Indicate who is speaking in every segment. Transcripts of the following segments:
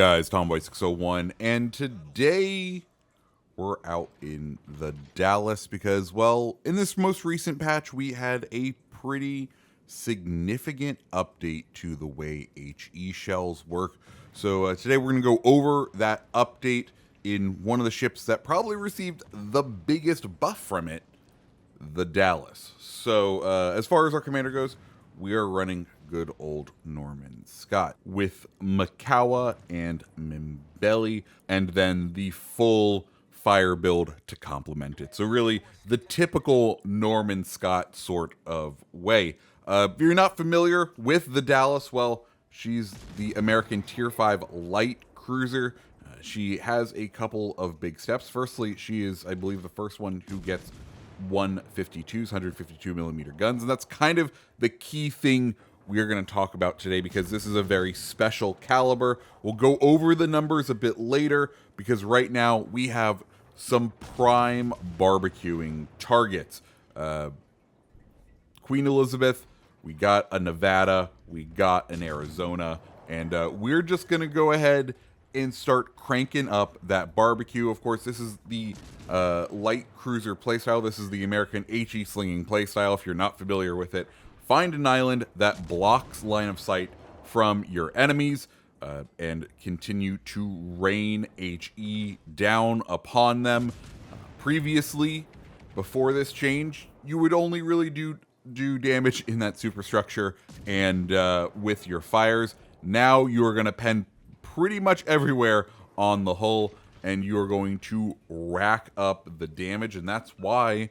Speaker 1: guys, Tomboy601, and today we're out in the Dallas because, well, in this most recent patch, we had a pretty significant update to the way HE shells work. So today we're going to go over that update in one of the ships that probably received the biggest buff from it, the Dallas. So as far as our commander goes, we are running good old Norman Scott with Makawa and Mimbelli, and then the full fire build to complement it. So really the typical Norman Scott sort of way. If you're not familiar with the Dallas, well, she's the American Tier 5 light cruiser. She has a couple of big steps. Firstly, she is, I believe, the first one who gets 152 millimeter guns, and that's kind of the key thing we're going to talk about today because this is a very special caliber. We'll go over the numbers a bit later because right now we have some prime barbecuing targets. Queen Elizabeth, we got a Nevada, we got an Arizona, and we're just going to go ahead and start cranking up that barbecue. Of course, this is the light cruiser playstyle. This is the American HE slinging playstyle. If you're not familiar with it, find an island that blocks line of sight from your enemies and continue to rain HE down upon them. Previously, before this change, you would only really do damage in that superstructure and with your fires. Now you are going to pen pretty much everywhere on the hull, and you're going to rack up the damage, and that's why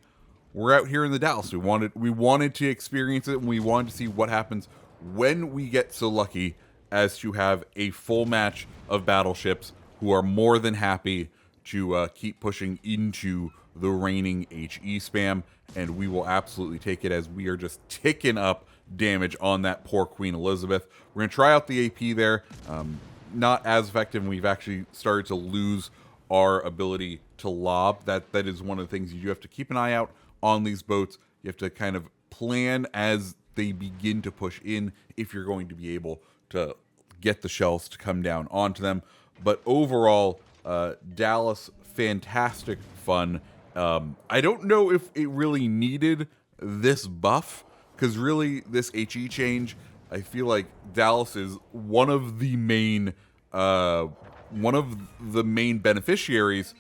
Speaker 1: we're out here in the Dallas. We wanted to experience it, and we wanted to see what happens when we get so lucky as to have a full match of battleships who are more than happy to keep pushing into the reigning HE spam, and we will absolutely take it as we are just ticking up damage on that poor Queen Elizabeth. We're going to try out the AP there. Not as effective, and we've actually started to lose our ability to lob. That is one of the things you do have to keep an eye out on these boats. You have to kind of plan as they begin to push in if you're going to be able to get the shells to come down onto them. But overall, Dallas, fantastic fun. I don't know if it really needed this buff, because really this HE change, I feel like Dallas is one of the main beneficiaries.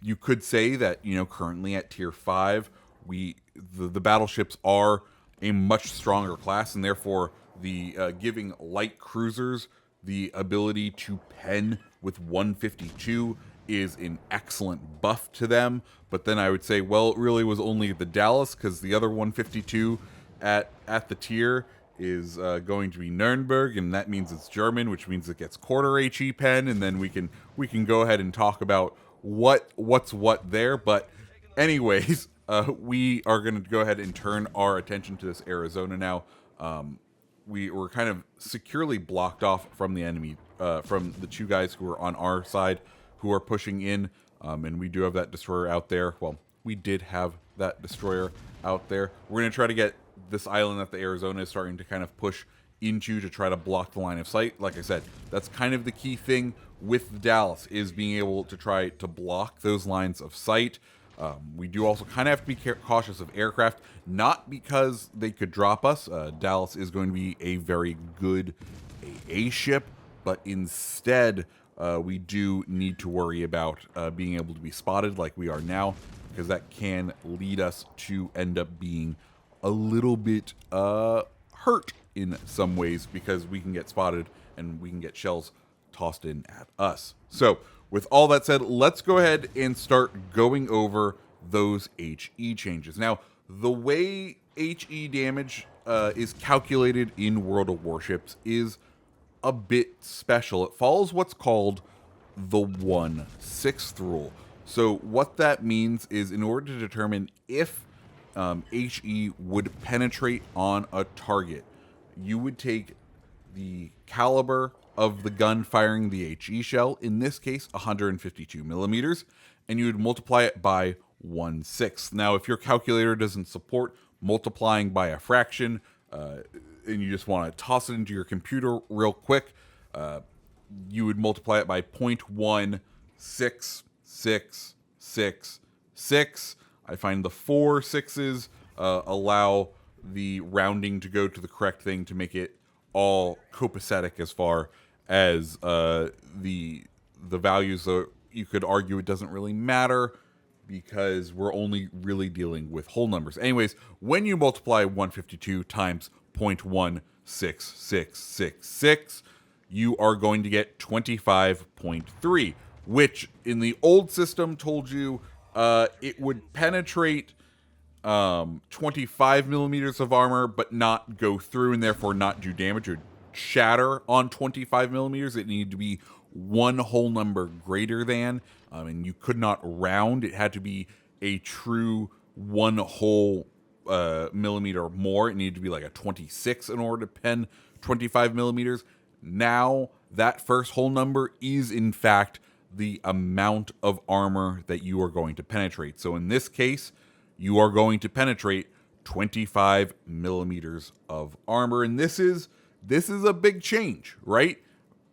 Speaker 1: You could say that, you know, currently at tier 5, the battleships are a much stronger class, and therefore the giving light cruisers the ability to pen with 152 is an excellent buff to them. But then I would say, well, it really was only the Dallas, because the other 152 at the tier is going to be Nuremberg, and that means it's German, which means it gets quarter HE pen, and then we can go ahead and talk about what's what there. But anyways, we are going to go ahead and turn our attention to this Arizona now. We were kind of securely blocked off from the enemy, from the two guys who are on our side who are pushing in, and we do have that destroyer out there. Well, we did have that destroyer out there. We're going to try to get this island that the Arizona is starting to kind of push into to try to block the line of sight. Like I said, that's kind of the key thing with the Dallas, is being able to try to block those lines of sight. We do also kind of have to be cautious of aircraft, not because they could drop us. Dallas is going to be a very good AA ship, but instead we do need to worry about being able to be spotted like we are now, because that can lead us to end up being a little bit hurt in some ways, because we can get spotted and we can get shells tossed in at us. So with all that said, let's go ahead and start going over those HE changes. Now, the way HE damage is calculated in World of Warships is a bit special. It follows what's called the 1/6 rule. So what that means is, in order to determine if HE would penetrate on a target, you would take the caliber of the gun firing the HE shell, in this case 152 millimeters, and you would multiply it by 1/6. Now, if your calculator doesn't support multiplying by a fraction, and you just want to toss it into your computer real quick, you would multiply it by 0.16666. I find the 4 sixes allow the rounding to go to the correct thing to make it all copacetic as far as the values. So you could argue it doesn't really matter because we're only really dealing with whole numbers. Anyways, when you multiply 152 times 0.16666, you are going to get 25.3, which in the old system told you it would penetrate 25 millimeters of armor, but not go through and therefore not do damage or shatter on 25 millimeters. It needed to be one whole number greater than, and you could not round. It had to be a true one whole millimeter more. It needed to be like a 26 in order to pen 25 millimeters. Now, that first whole number is in fact the amount of armor that you are going to penetrate. So in this case, you are going to penetrate 25 millimeters of armor. And this is a big change, right?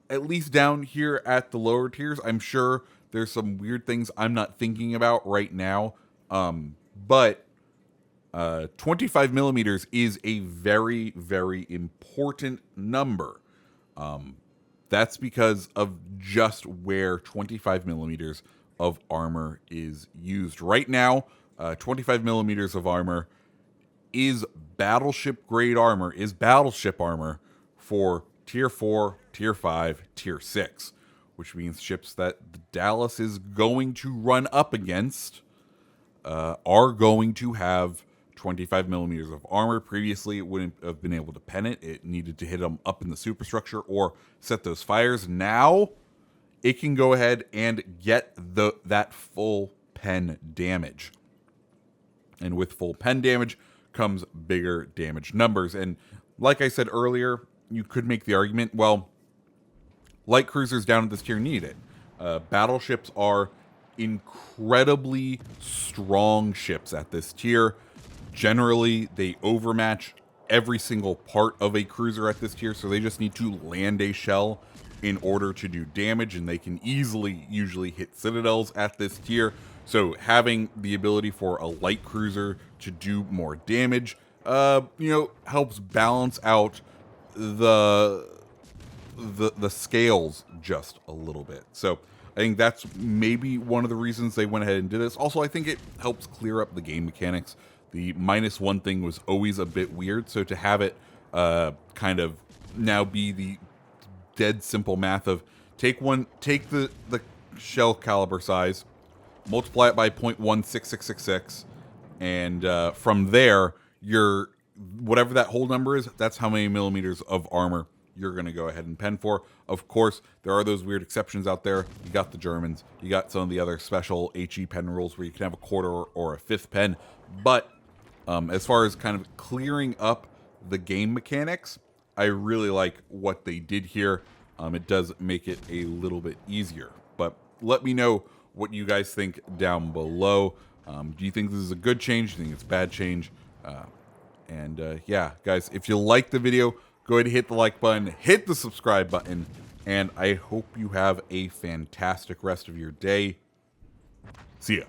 Speaker 1: At least down here at the lower tiers. I'm sure there's some weird things I'm not thinking about right now. But 25 millimeters is a very, very important number. That's because of just where 25 millimeters of armor is used. Right now, 25 millimeters of armor is battleship grade armor, is battleship armor for tier 4, tier 5, tier 6, which means ships that Dallas is going to run up against are going to have 25 millimeters of armor. Previously, it wouldn't have been able to pen it. It needed to hit them up in the superstructure or set those fires. Now, it can go ahead and get that full pen damage. And with full pen damage comes bigger damage numbers. And like I said earlier, you could make the argument, well, light cruisers down at this tier need it. Battleships are incredibly strong ships at this tier. Generally, they overmatch every single part of a cruiser at this tier, so they just need to land a shell in order to do damage, and they can usually hit citadels at this tier. So having the ability for a light cruiser to do more damage, helps balance out the scales just a little bit. So I think that's maybe one of the reasons they went ahead and did this. Also, I think it helps clear up the game mechanics. The -1 thing was always a bit weird, so to have it kind of now be the dead simple math of take the shell caliber size, multiply it by 0.16666, and from there, whatever that whole number is, that's how many millimeters of armor you're going to go ahead and pen for. Of course, there are those weird exceptions out there. You got the Germans, you got some of the other special HE pen rules where you can have a quarter or a fifth pen, but as far as kind of clearing up the game mechanics, I really like what they did here. It does make it a little bit easier. But let me know what you guys think down below. Do you think this is a good change? Do you think it's a bad change? Yeah, guys, if you like the video, go ahead and hit the like button, hit the subscribe button, and I hope you have a fantastic rest of your day. See ya.